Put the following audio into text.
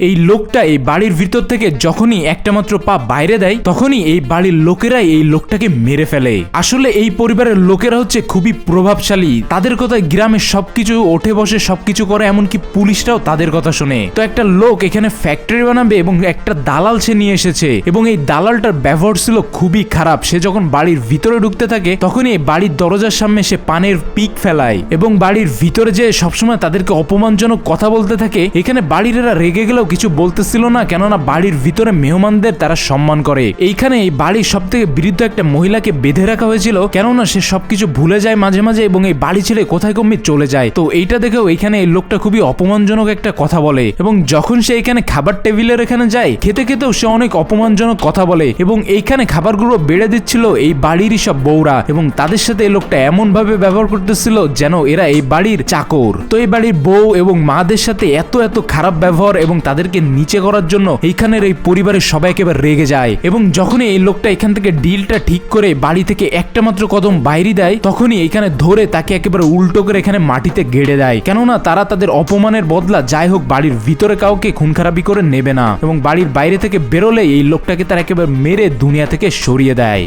এই লোকটা এই বাড়ির ভিতর থেকে যখনই একটা মাত্র পা বাইরে দেয় তখনই এই বাড়ির লোকেরাই এই লোকটাকে মেরে ফেলে। আসলে এই পরিবারের লোকেরা হচ্ছে খুবই প্রভাবশালী, তাদের কথায় গ্রামে সবকিছু ওঠে বসে সবকিছু করে, এমনকি পুলিশটাও তাদের কথা শোনে। তো একটা লোক এখানে ফ্যাক্টরি বানাবে এবং একটা দালাল সে নিয়ে এসেছে এবং এই দালালটার ব্যবহার ছিল খুবই খারাপ। সে যখন বাড়ির ভিতরে ঢুকতে থাকে তখনই এই বাড়ির দরজার সামনে সে পানের পিক ফেলায় এবং বাড়ির ভিতরে যে সবসময় তাদেরকে অপমানজনক কথা বলতে থাকে। এখানে বাড়িরেরা রেগে গেলেও কিছু বলতেছিল না, কেননা বাড়ির ভিতরে মেহমানদের তারা সম্মান করে। এইখানে এই বাড়ির সব থেকে বৃদ্ধ একটা মহিলাকে বেঁধে রাখা হয়েছিল, কেননা সে সবকিছু ভুলে যায় মাঝে মাঝে এবং এই বাড়ি ছেড়ে কোথায় কমে চলে যায়। তো এইটা দেখেও এইখানে এই লোকটা খুবই অপমানজনক একটা কথা বলে এবং যখন সে এখানে খাবার টেবিলের এখানে যায় খেতে খেতেও সে অনেক অপমানজনক কথা বলে এবং এইখানে খাবারগুলো বেড়ে দিচ্ছিল এই বাড়িরই সব বউরা এবং তাদের সাথে এই লোকটা এমন ভাবে ব্যবহার করতেছিল যেন এরা এই বাড়ির চাকর। তো এই বাড়ির বউ এবং মাদের সাথে এত খারাপ ব্যবহার এবং তাদেরকে নিচে করার জন্য এইখানের এই পরিবারের সবাই একেবারে রেগে যায় এবং যখনই এই লোকটা এখান থেকে ডিলটা ঠিক করে বাড়ি থেকে একটা মাত্র কদম বাইরে দেয় তখনই এখানে ধরে তাকে একেবারে উল্টো করে এখানে মাটিতে গেড়ে দেয়, কেননা তারা তাদের অপমানের বদলা যাই হোক বাড়ির ভিতরে কাউকে খুন খারাপি করে নেবে না এবং বাড়ির বাইরে থেকে বেরোলে এই লোকটাকে তারা একেবারে মেরে দুনিয়া থেকে সরিয়ে দেয়।